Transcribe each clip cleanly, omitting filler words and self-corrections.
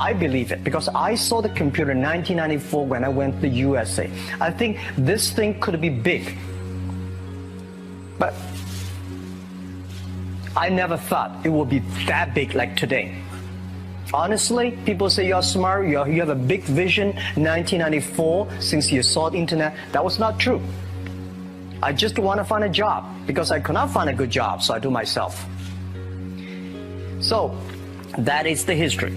I believe it because I saw the computer in 1994 when I went to the USA. I think this thing could be big. But I never thought it would be that big like today. Honestly, people say you're smart, you have a big vision. 1994, since you saw the internet, that was not true. I just want to find a job because I could not find a good job, so I do myself. So that is the history.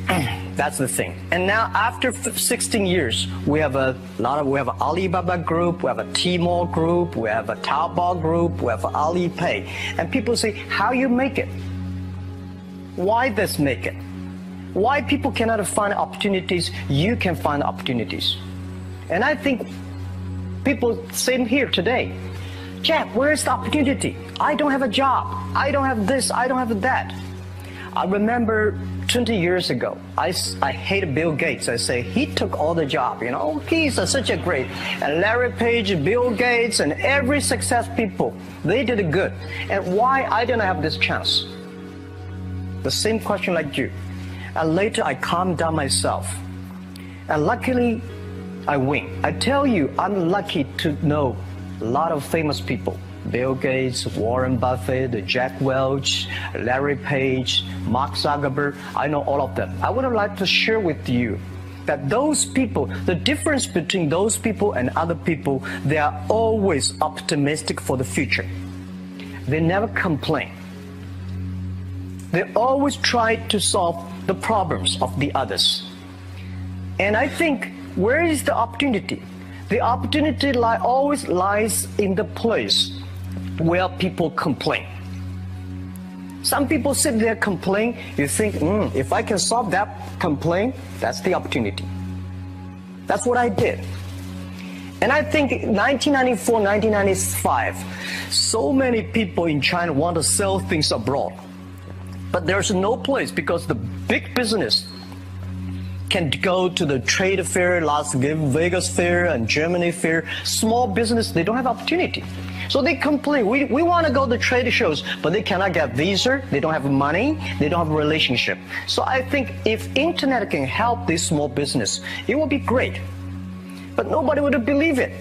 That's the thing. And now after 16 years, we have we have an Alibaba group, we have a Tmall group, we have a Taobao group, we have Alipay. And people say, how you make it? Why this make it? Why people cannot find opportunities, you can find opportunities. And I think people sitting here today, Jack, where's the opportunity? I don't have a job. I don't have this, I don't have that. I remember 20 years ago, I hated Bill Gates. I say, he took all the job, you know, he's such a great. And Larry Page, Bill Gates, and every success people, they did it good. And why I didn't have this chance? The same question like you. And later I calmed down myself. And luckily, I win. I tell you, I'm lucky to know a lot of famous people. Bill Gates, Warren Buffett, Jack Welch, Larry Page, Mark Zuckerberg. I know all of them. I would like to share with you that those people, the difference between those people and other people, they are always optimistic for the future. They never complain. They always try to solve the problems of the others. And I think, where is the opportunity? The opportunity always lies in the place where people complain. Some people sit there complain, you think, if I can solve that complaint, that's the opportunity. That's what I did. And I think 1994, 1995, so many people in China want to sell things abroad. But there's no place because the big business can go to the trade fair, Las Vegas fair and Germany fair. Small business, they don't have opportunity. So they complain, we want to go to trade shows, but they cannot get visa, they don't have money, they don't have a relationship. So I think if internet can help this small business, it will be great. But nobody would believe it.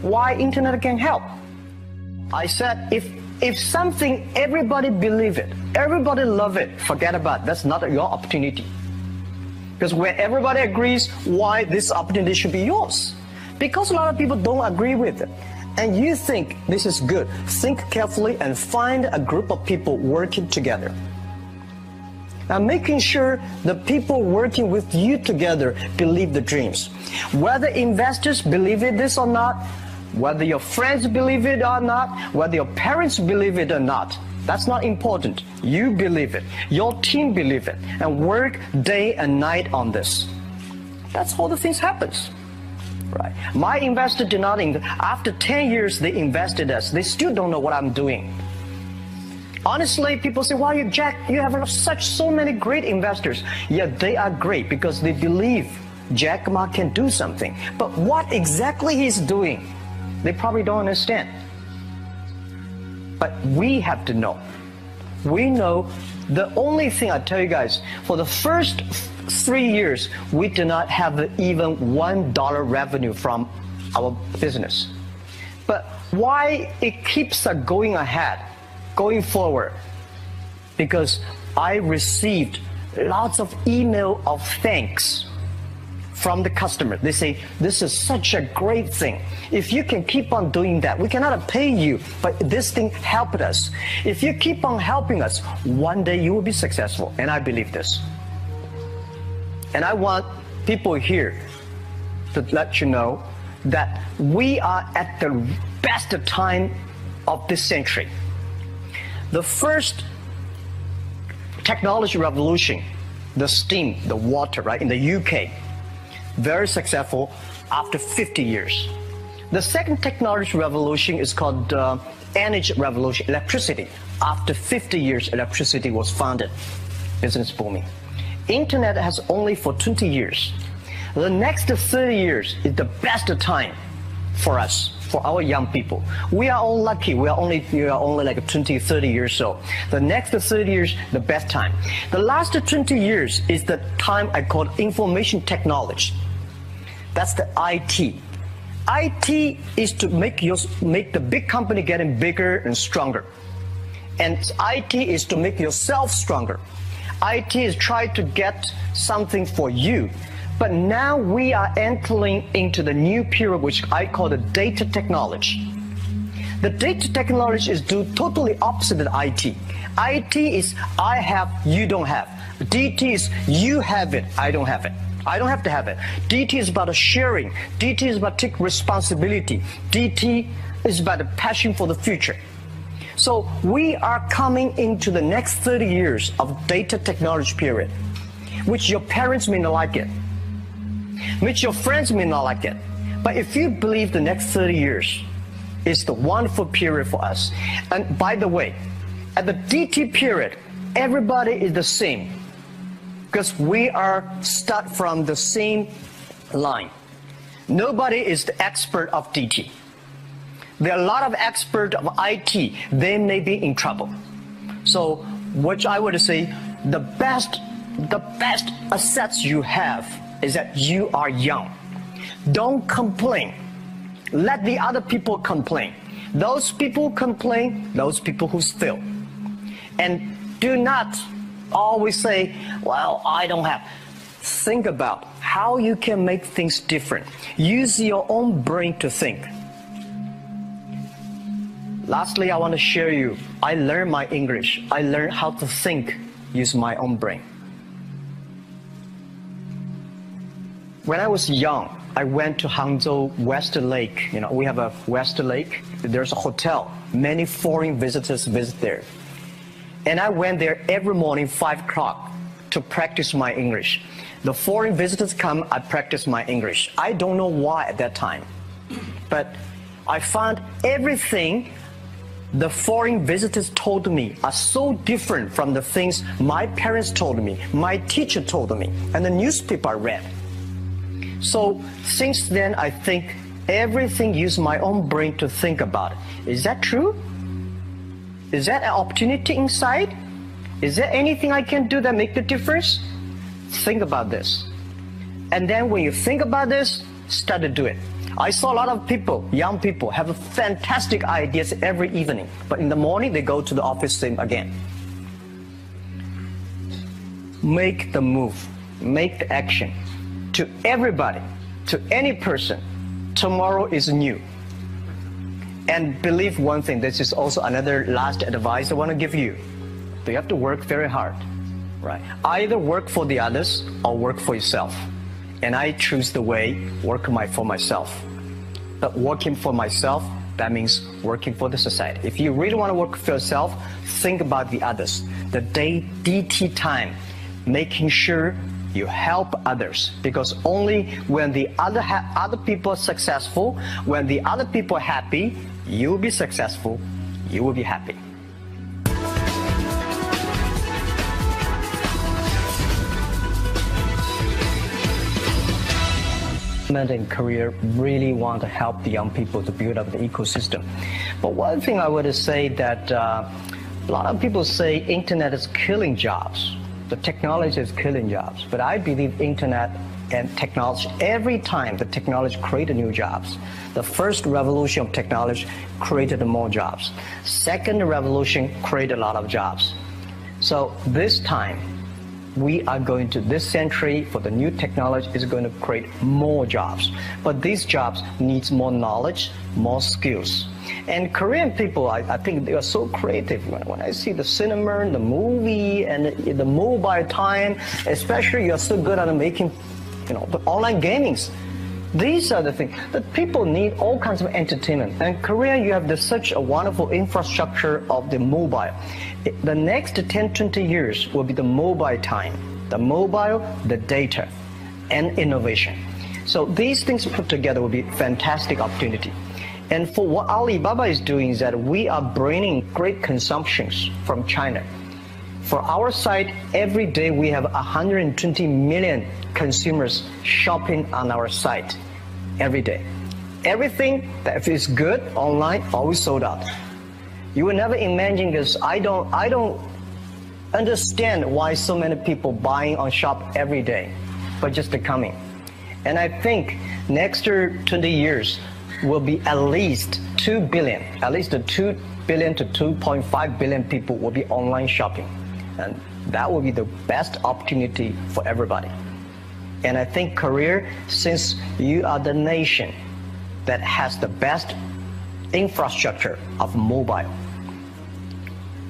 Why internet can help? I said, if something, everybody believe it, everybody love it, forget about it. That's not your opportunity. Because when everybody agrees, why this opportunity should be yours? Because a lot of people don't agree with it. And you think this is good. Think carefully and find a group of people working together. Now making sure the people working with you together believe the dreams. Whether investors believe in this or not, whether your friends believe it or not, whether your parents believe it or not, that's not important. You believe it. Your team believe it. And work day and night on this. That's how the things happens. Right. My investor did not, after 10 years they invested us. They still don't know what I'm doing. Honestly, people say, wow, Jack, you have so many great investors. Yeah, they are great because they believe Jack Ma can do something. But what exactly he's doing, they probably don't understand. But we have to know. We know the only thing I tell you guys, for the first 3 years, we do not have even $1 revenue from our business. But why it keeps going ahead, going forward? Because I received lots of email of thanks from the customer. They say, this is such a great thing. If you can keep on doing that, we cannot pay you, but this thing helped us. If you keep on helping us, one day you will be successful. And I believe this. And I want people here to let you know that we are at the best time of this century. The first technology revolution, the steam, the water, right, in the UK, very successful after 50 years. The second technology revolution is called energy revolution, electricity. After 50 years, electricity was founded, business booming. Internet has only for 20 years. The next 30 years is the best time for us, for our young people. We are all lucky. We are only like 20, 30 years old. The next 30 years, the best time. The last 20 years is the time I call information technology. That's the IT. IT is to make the big company getting bigger and stronger. And IT is to make yourself stronger. IT is trying to get something for you. But now we are entering into the new period, which I call the data technology. The data technology is totally opposite of IT. IT is I have, you don't have. DT is you have it, I don't have it. I don't have to have it. DT is about sharing. DT is about taking responsibility. DT is about a passion for the future. So we are coming into the next 30 years of data technology period, which your parents may not like it, which your friends may not like it. But if you believe the next 30 years is the wonderful period for us, and by the way, at the DT period, everybody is the same, because we are start from the same line. Nobody is the expert of DT. There are a lot of experts of IT. They may be in trouble. So what I would say, the best assets you have is that you are young. Don't complain. Let the other people complain. Those people complain, those people who steal. And do not always say, well, I don't have. Think about how you can make things different. Use your own brain to think. Lastly, I want to share you, I learned my English. I learned how to think, use my own brain. When I was young, I went to Hangzhou West Lake. You know, we have a West Lake. There's a hotel. Many foreign visitors visit there. And I went there every morning, 5 o'clock, to practice my English. The foreign visitors come, I practice my English. I don't know why at that time, but I found everything the foreign visitors told me are so different from the things my parents told me, my teacher told me, and the newspaper I read. So since then, I think everything use my own brain to think about it. Is that true? Is that an opportunity inside? Is there anything I can do that make the difference? Think about this. And then when you think about this, start to do it. I saw a lot of people, young people, have fantastic ideas every evening, but in the morning they go to the office same again. Make the move, make the action. To everybody, to any person, tomorrow is new. And believe one thing, this is also another last advice I want to give you. You have to work very hard, right? Either work for the others or work for yourself. And I choose the way, work for myself. But working for myself, that means working for the society. If you really want to work for yourself, think about the others. The DT time, making sure you help others, because only when the other people are successful, when the other people are happy, you will be successful, you will be happy. In Korea really want to help the young people to build up the ecosystem. But one thing I would say that a lot of people say internet is killing jobs. The technology is killing jobs. But I believe internet and technology, every time the technology created new jobs. The first revolution of technology created more jobs. Second revolution created a lot of jobs. So this time, we are going to, this century for the new technology is going to create more jobs. But these jobs needs more knowledge, more skills. And Korean people, I think they are so creative. When I see the cinema, the movie, and the mobile time, especially you're so good at making, the online gamings. These are the things that people need, all kinds of entertainment. And Korea, you have such a wonderful infrastructure of the mobile. The next 10, 20 years will be the mobile time, the mobile, the data, and innovation. So these things put together will be fantastic opportunity. And for what Alibaba is doing is that we are bringing great consumptions from China. For our site, every day we have 120 million consumers shopping on our site every day. everything that is good online always sold out. You will never imagine this. I don't understand why so many people buying on shop every day, but just coming. And I think next 20 years will be at least 2 billion, at least 2 billion to 2.5 billion people will be online shopping. And that will be the best opportunity for everybody. And I think Korea, since you are the nation that has the best infrastructure of mobile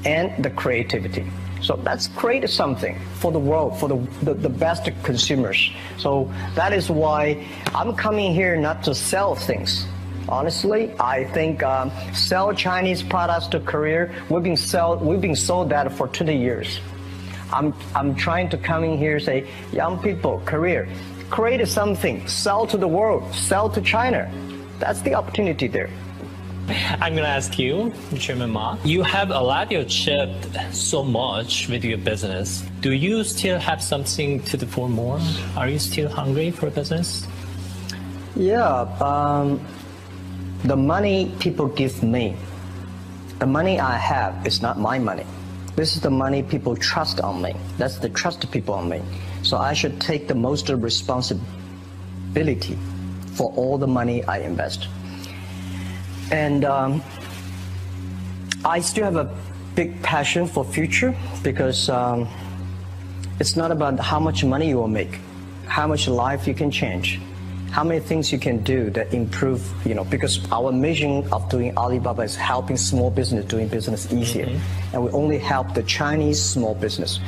and the creativity. So let's create something for the world, for the best consumers. So that is why I'm coming here not to sell things. Honestly, I think sell Chinese products to Korea. We've been sold that for 20 years. I'm trying to come in here and say, young people, Korea, create something, sell to the world, sell to China. That's the opportunity there. I'm going to ask you, Chairman Ma, you have achieved so much with your business. Do you still have something to do for more? Are you still hungry for business? Yeah, the money people give me, the money I have is not my money. This is the money people trust on me. That's the trust people on me. So I should take the most responsibility for all the money I invest. And I still have a big passion for future because it's not about how much money you will make, how much life you can change, how many things you can do that improve, because our mission of doing Alibaba is helping small business doing business easier. And we only help the Chinese small business.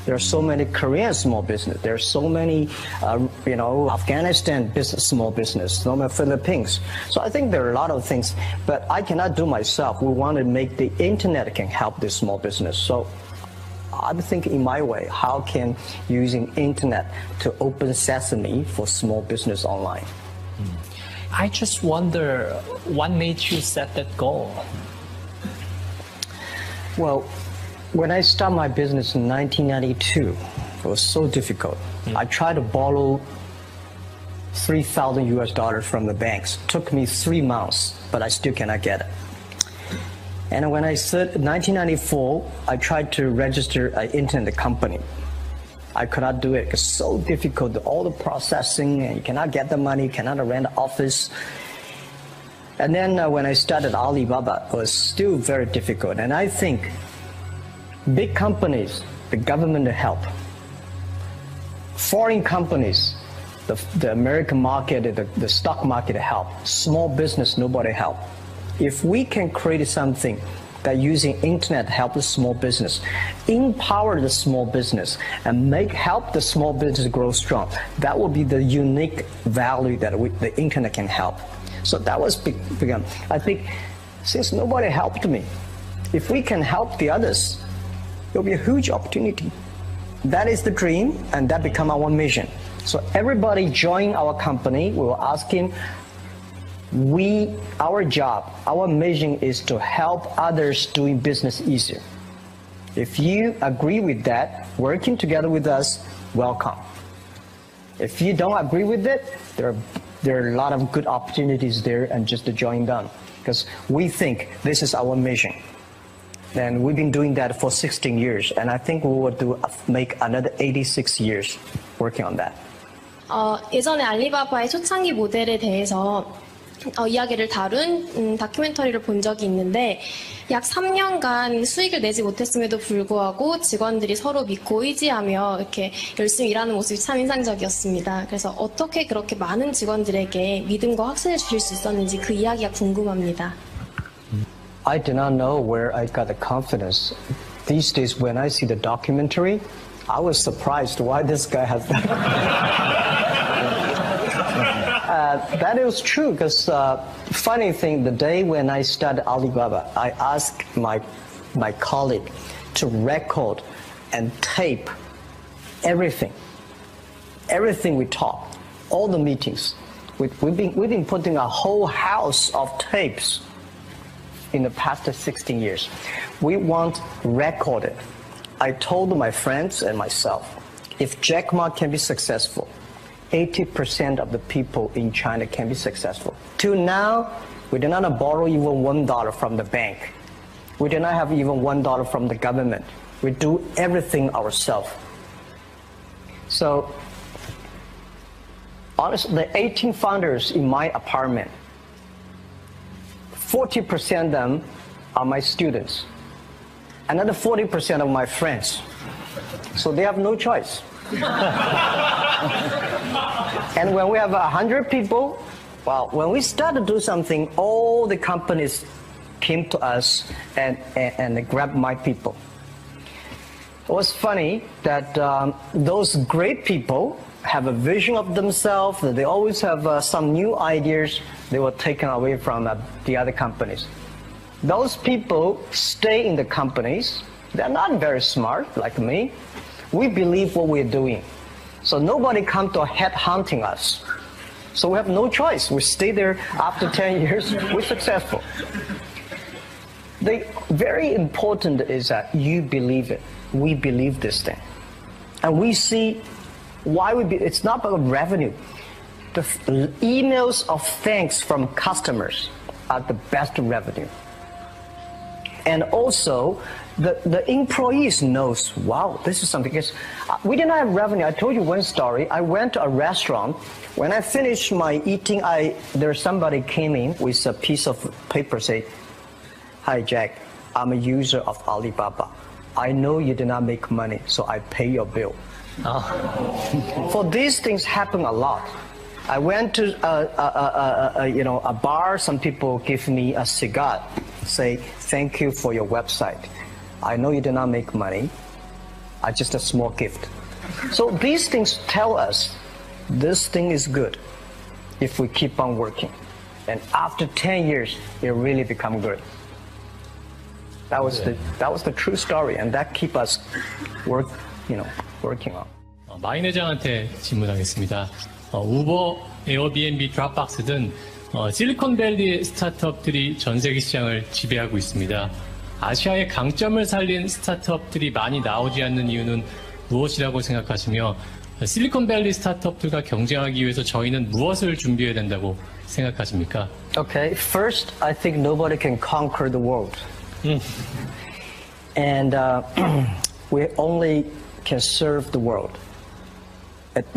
There are so many Korean small business. There are so many, Afghanistan business, small business, so many Philippines. So I think there are a lot of things, but I cannot do myself. We want to make the internet can help this small business. So I'm thinking in my way, how can using internet to open sesame for small business online? I just wonder, what made you set that goal? Well, when I started my business in 1992, it was so difficult. I tried to borrow $3,000 from the banks. It took me 3 months, but I still cannot get it. And when I said 1994, I tried to register an internet company. I could not do it. It's so difficult, all the processing, and you cannot get the money, you cannot rent an office. And then when I started Alibaba, it was still very difficult. And I think big companies, the government help. Foreign companies, the American market, the stock market help. Small business, nobody help. If we can create something that using internet help the small business, empower the small business, and help the small business grow strong, that will be the unique value that the internet can help. So that was begun. I think since nobody helped me, if we can help the others, it will be a huge opportunity. That is the dream, and that become our mission. So everybody join our company. We will ask him, our job, our mission is to help others doing business easier. If you agree with that, working together with us, welcome. If you don't agree with it, there are a lot of good opportunities there, and just to join them, because we think this is our mission. And we've been doing that for 16 years, and I think we will make another 86 years working on that. 예전에 알리바바의 초창기 모델에 대해서 이야기를 다룬 다큐멘터리를 본 적이 있는데 약 3년간 수익을 내지 못했음에도 불구하고 직원들이 서로 믿고 의지하며 이렇게 열심히 일하는 모습이 참 인상적이었습니다. 그래서 어떻게 그렇게 많은 직원들에게 믿음과 확신을 주실 수 있었는지 그 이야기가 궁금합니다. I did not know where I got the confidence. These days when I see the documentary, I was surprised why this guy has that. That is true, because funny thing, the day when I started Alibaba, I asked my colleague to record and tape everything we talk, all the meetings. We've been putting a whole house of tapes in the past 16 years. We want recorded. I told my friends and myself, if Jack Ma can be successful, 80% of the people in China can be successful. Till now, we did not borrow even $1 from the bank. We did not have even $1 from the government. We do everything ourselves. So, honestly, the 18 founders in my apartment, 40% of them are my students. Another 40% of my friends. So they have no choice. And when we have 100 people, well, when we start to do something, all the companies came to us and grabbed my people. It was funny that those great people have a vision of themselves, that they always have some new ideas. They were taken away from the other companies. Those people stay in the companies. They're not very smart like me. We believe what we're doing. So nobody come to head hunting us. So we have no choice. We stay there. After 10 years, we're successful. The very important is that you believe it. We believe this thing. And we see why it's not about revenue. The emails of thanks from customers are the best revenue. And also, the employees knows, wow, this is something. Because we didn't have revenue. I told you one story. I went to a restaurant. When I finished my eating, there's somebody came in with a piece of paper, say, "Hi, Jack, I'm a user of Alibaba. I know you did not make money, so I pay your bill." For these things happen a lot. I went to a bar. Some people give me a cigar, say, "Thank you for your website. I know you did not make money. Just a small gift." So these things tell us this thing is good if we keep on working. And after 10 years, it really become good. That was the true story, and that keep us working on. 마인 회장한테 질문하겠습니다. 우버, 에어비앤비, 드랍박스 등 실리콘밸리 스타트업들이 전 세계 시장을 지배하고 있습니다. 아시아의 강점을 살린 스타트업들이 많이 나오지 않는 이유는 무엇이라고 생각하시며 실리콘밸리 스타트업들과 경쟁하기 위해서 저희는 무엇을 준비해야 된다고 생각하십니까? Okay, first, I think nobody can conquer the world. And we only can serve the world.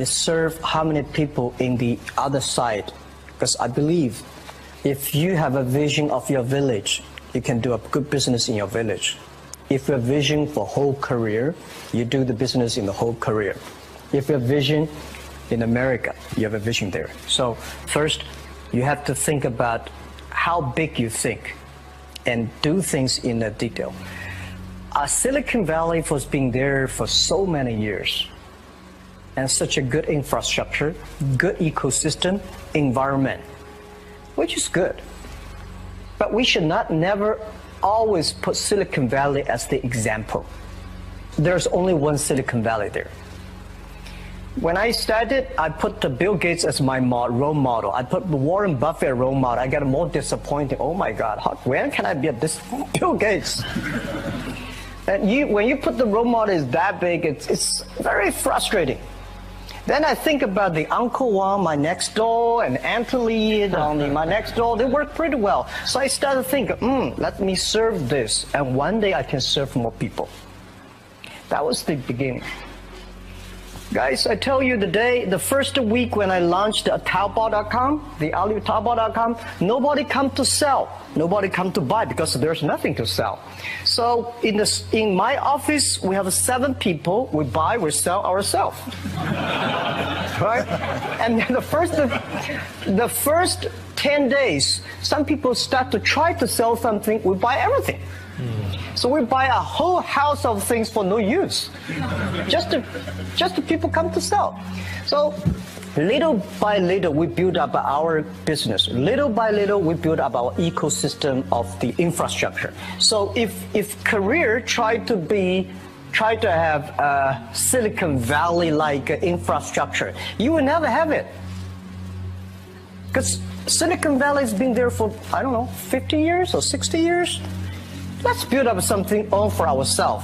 Serve how many people in the other side? Because I believe if you have a vision of your village, you can do a good business in your village. If you have a vision for whole career, you do the business in the whole career. If you have a vision in America, you have a vision there. So first, you have to think about how big you think and do things in a detail. Silicon Valley has been there for so many years. And such a good infrastructure, good ecosystem, environment, which is good. But we should never always put Silicon Valley as the example. There's only one Silicon Valley there. When I started, I put Bill Gates as my role model. I put Warren Buffett role model. I got more disappointing. Oh my God, when can I be this Bill Gates? And when you put the role model is that big, it's very frustrating. Then I think about the Uncle Wang, my next door, and Anthony, my next door. They work pretty well. So I started thinking, let me serve this, and one day I can serve more people. That was the beginning. Guys, I tell you the first week when I launched Taobao.com, the Taobao.com, nobody come to sell. Nobody come to buy because there's nothing to sell. So in my office, we have 7 people. We buy, we sell ourselves. Right? And then the first 10 days, some people start to try to sell something. We buy everything. So we buy a whole house of things for no use, just to people come to sell. So little by little, we build up our business. Little by little, we build up our ecosystem of the infrastructure. So if Korea try to have a Silicon Valley-like infrastructure, you will never have it. Because Silicon Valley has been there for, 50 years or 60 years. Let's build up something all for ourselves.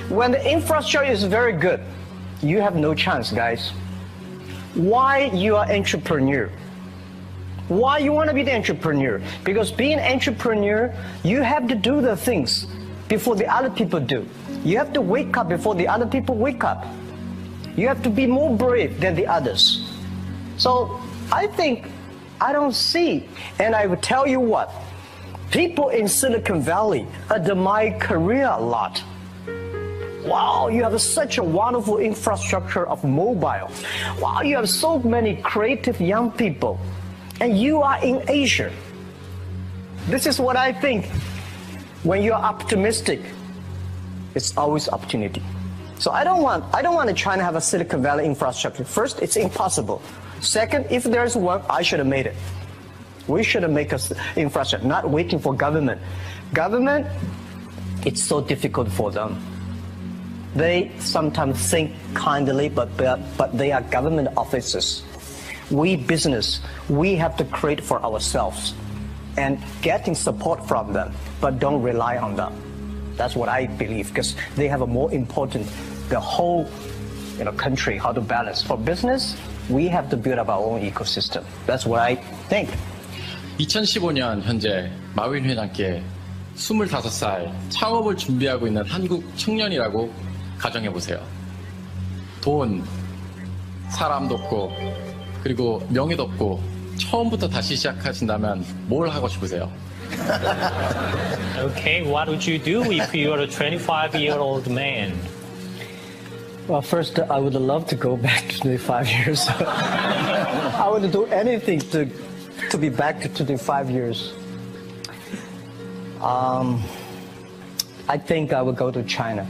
When the infrastructure is very good, you have no chance, guys. why you are entrepreneur. Why you want to be the entrepreneur? Because being an entrepreneur, you have to do the things before the other people do. You have to wake up before the other people wake up. You have to be more brave than the others. So I think I don't see, and I will tell you what, people in Silicon Valley admire Korea a lot. Wow, you have such a wonderful infrastructure of mobile. Wow, you have so many creative young people. And you are in Asia. This is what I think. When you're optimistic, it's always opportunity. So I don't want to try and have a Silicon Valley infrastructure. First, it's impossible. Second, if there's one, I should have made it. We should have made an infrastructure, not waiting for government. Government, it's so difficult for them. They sometimes think kindly, but they are government officers. We business, we have to create for ourselves and getting support from them, but don't rely on them. That's what I believe, because they have a more important, the whole country, how to balance. For business, we have to build up our own ecosystem. That's what I think. 2015년 현재 마윈 회장께 25살 창업을 준비하고 있는 한국 청년이라고 가정해보세요. 돈, 사람도 없고 그리고 명예도 없고 처음부터 다시 시작하신다면 뭘 하고 싶으세요? Okay, what would you do if you were a 25-year-old man? Well, first, I would love to go back to 25 years. I would do anything to be back to 25 years. I think I would go to China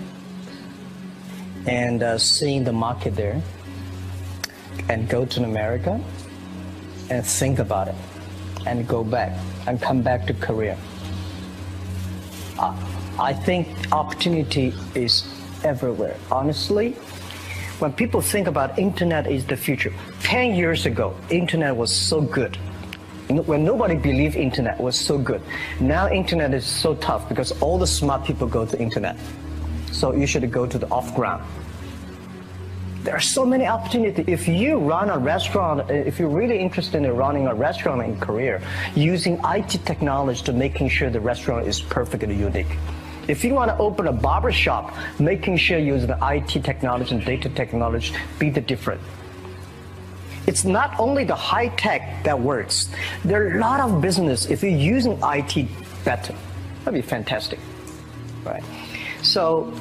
and seeing the market there, and go to America and think about it and go back and come back to Korea. I think opportunity is everywhere. Honestly, when people think about internet is the future, 10 years ago, internet was so good. When nobody believed internet was so good. Now internet is so tough because all the smart people go to internet. So you should go to the off-ground. There are so many opportunities. If you run a restaurant, if you're really interested in running a restaurant in Korea, using IT technology to making sure the restaurant is perfectly unique. If you want to open a barber shop, making sure using the IT technology and data technology be the difference. It's not only the high tech that works. There are a lot of business if you're using IT better. That'd be fantastic, right? So,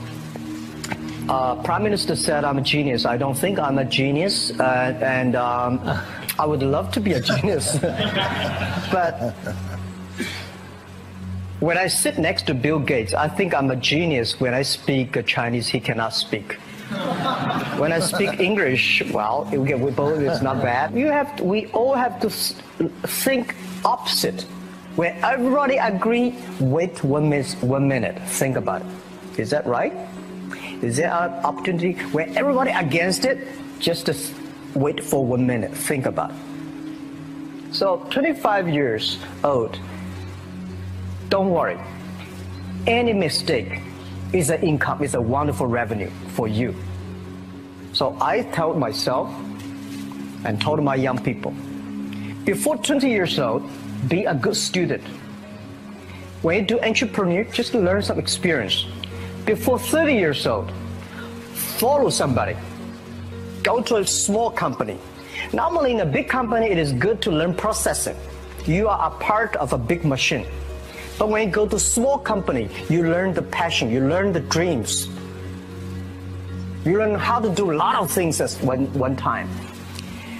Prime Minister said I'm a genius. I don't think I'm a genius, and I would love to be a genius. But when I sit next to Bill Gates, I think I'm a genius. When I speak Chinese, he cannot speak. When I speak English, well, it's not bad. We all have to think opposite. When everybody agree, wait 1 minute, think about it. Is that right? Is there an opportunity when everybody against it? Just to wait for 1 minute, think about it. So 25 years old, don't worry. Any mistake is an income, is a wonderful revenue for you. So I told myself and told my young people, before 20 years old, be a good student. When you do entrepreneur, just learn some experience. Before 30 years old, follow somebody. Go to a small company. Normally in a big company, it is good to learn processing. You are a part of a big machine. But when you go to small company, you learn the passion, you learn the dreams. You learn how to do a lot of things at one time.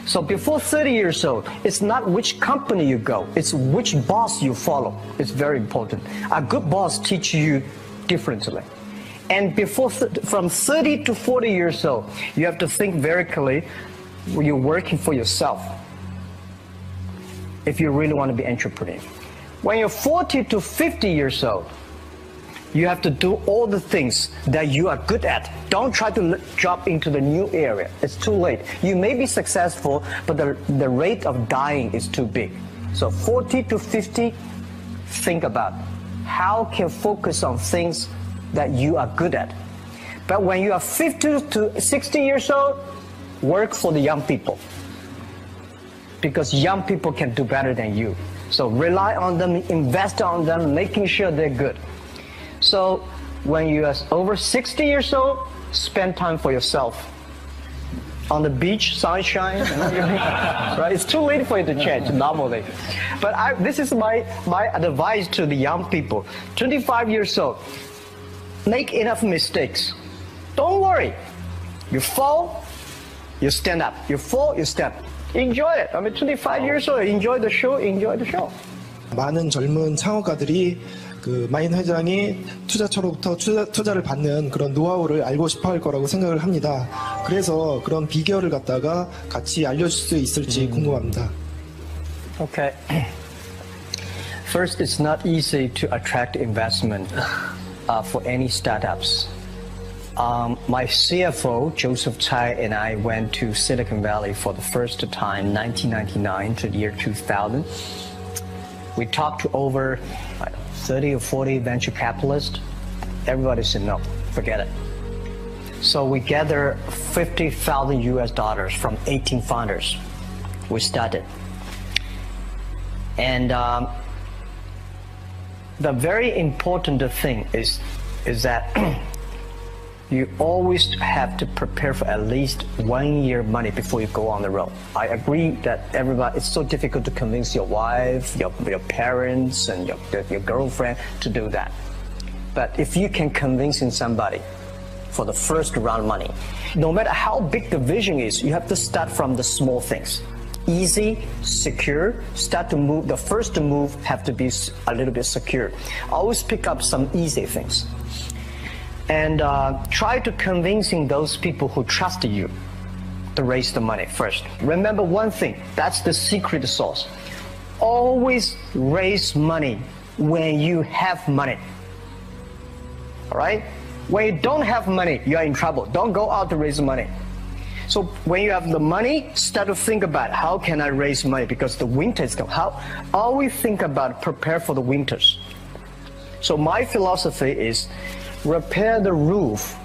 So before 30 years old, it's not which company you go, it's which boss you follow. It's very important. A good boss teaches you differently. And from 30 to 40 years old, you have to think very clearly when you're working for yourself. If you really want to be an entrepreneur. When you're 40 to 50 years old, you have to do all the things that you are good at. Don't try to jump into the new area. It's too late. You may be successful, but the rate of dying is too big. So 40 to 50, think about how can focus on things that you are good at. But when you are 50 to 60 years old, work for the young people. because young people can do better than you. So rely on them, invest on them, making sure they're good. So when you are over 60 years old, spend time for yourself. On the beach, sunshine, right? It's too late for you to change normally. But this is my advice to the young people. 25 years old, make enough mistakes. Don't worry. You fall, you stand up. You fall, you stand up. Enjoy it. I mean, 25 years old, enjoy the show, enjoy the show. 많은 젊은 창업가들이 그 마인 회장이 투자처로부터 투자를 받는 그런 노하우를 알고 싶어 할 거라고 생각을 합니다. 그래서 그런 비결을 갖다가 같이 알려줄 수 있을지 궁금합니다. Okay. First, it's not easy to attract investment for any startups. My CFO, Joseph Tsai, and I went to Silicon Valley for the first time, 1999 to the year 2000. We talked to over 30 or 40 venture capitalists. Everybody said no, forget it. So we gathered $50,000 US from 18 founders. We started. And the very important thing is that you always have to prepare for at least 1 year money before you go on the road. I agree that it's so difficult to convince your wife, your parents, and your girlfriend to do that. But if you can convince somebody for the first round money, no matter how big the vision is, you have to start from the small things. Easy, secure, start to move. The first move have to be a little bit secure. Always pick up some easy things. And try to convincing those people who trust you to raise the money first. Remember one thing, that's the secret sauce. Always raise money when you have money. All right? When you don't have money, you're in trouble. Don't go out to raise money. So when you have the money, start to think about how can I raise money, because the winter is coming. Always think about prepare for the winters. So my philosophy is repair the roof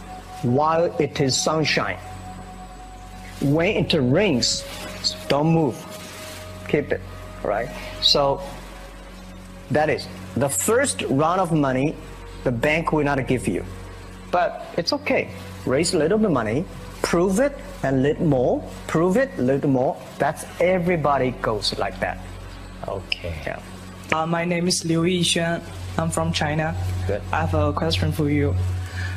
while it is sunshine. When it rains, don't move. Keep it, right? So that is the first round of money, the bank will not give you. But it's okay. Raise a little bit of money, prove it, and a little more. Prove it, a little more. That's everybody goes like that. Okay. Yeah. My name is Liu Yixuan. I'm from China. Good. I have a question for you.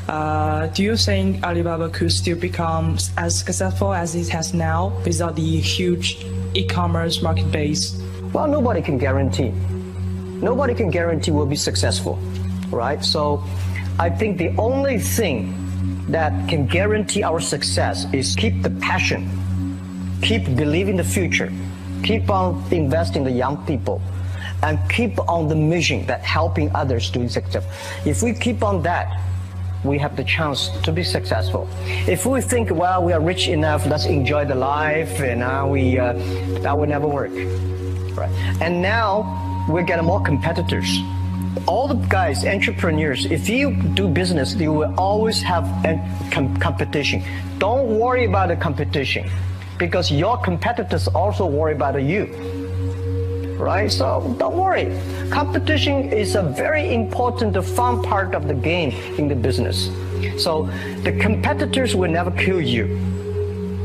Do you think Alibaba could still become as successful as it has now without the huge e-commerce market base? Well, nobody can guarantee. Nobody can guarantee we'll be successful, right? So I think the only thing that can guarantee our success is keep the passion, keep believing the future, keep on investing in the young people, and keep on the mission that helping others doing success. If we keep on that, we have the chance to be successful. If we think, well, we are rich enough, let's enjoy the life, and now that will never work. Right? And now we're getting more competitors. All the guys, entrepreneurs, if you do business, you will always have competition. Don't worry about the competition, because your competitors also worry about you. Right? So don't worry. Competition is a very important, fun part of the game in the business. So the competitors will never kill you.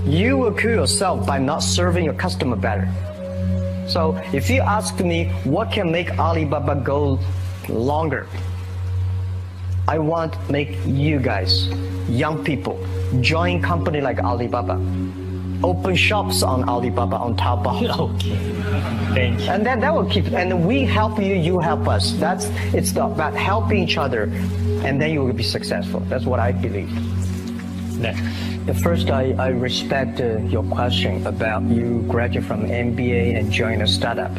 You will kill yourself by not serving your customer better. So if you ask me what can make Alibaba go longer, I want to make you guys, young people, join company like Alibaba. Open shops on Alibaba, on Taobao. Okay. Thank you. And then that will keep, and we help you, you help us. It's about helping each other, and then you will be successful. That's what I believe. Next. First, I respect your question about you graduate from MBA and join a startup,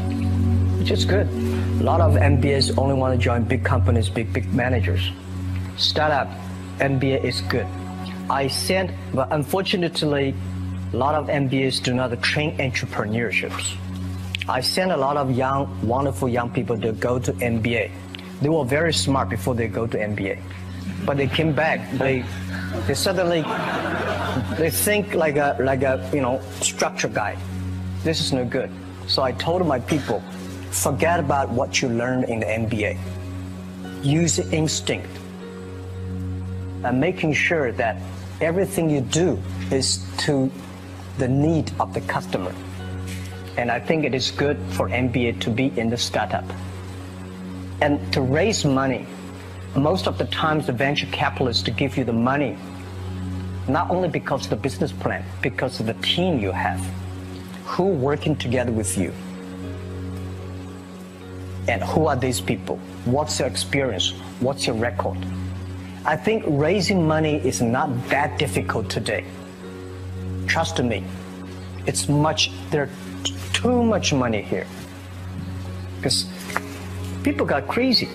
which is good. A lot of MBAs only want to join big companies, big managers. Startup, MBA is good. But unfortunately, a lot of MBAs do not train entrepreneurships. I sent a lot of wonderful young people to go to MBA. They were very smart before they go to MBA, but they came back. They suddenly they think like a structure guy. This is no good. So I told my people, forget about what you learned in the MBA. Use instinct. And making sure that everything you do is to the need of the customer. And I think it is good for MBA to be in the startup. And to raise money, most of the times the venture capitalists to give you the money, not only because of the business plan, because of the team you have, who working together with you. And who are these people? What's your experience? What's your record? I think raising money is not that difficult today. Trust me, there's too much money here. Because people got crazy.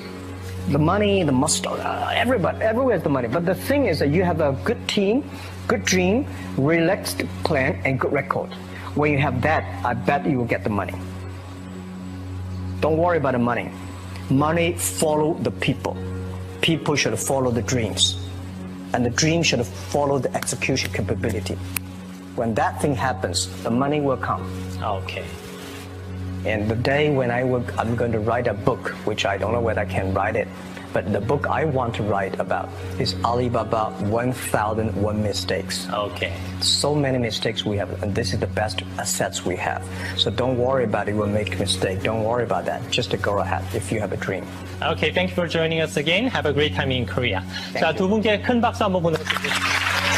The money, the muscle, everywhere's the money. But the thing is that you have a good team, good dream, relaxed plan, and good record. When you have that, I bet you will get the money. Don't worry about the money. Money follow the people. People should follow the dreams. And the dream should follow the execution capability. When that thing happens, the money will come. Okay. And the day when I'm going to write a book, which I don't know whether I can write it, but the book I want to write about is Alibaba 1001 Mistakes. Okay. So many mistakes we have, and this is the best assets we have. So don't worry about it, we'll make a mistake. Don't worry about that. Just go ahead if you have a dream. Okay, thank you for joining us again. Have a great time in Korea. 자, 두 분께 큰 박수 한번 보내드리겠습니다.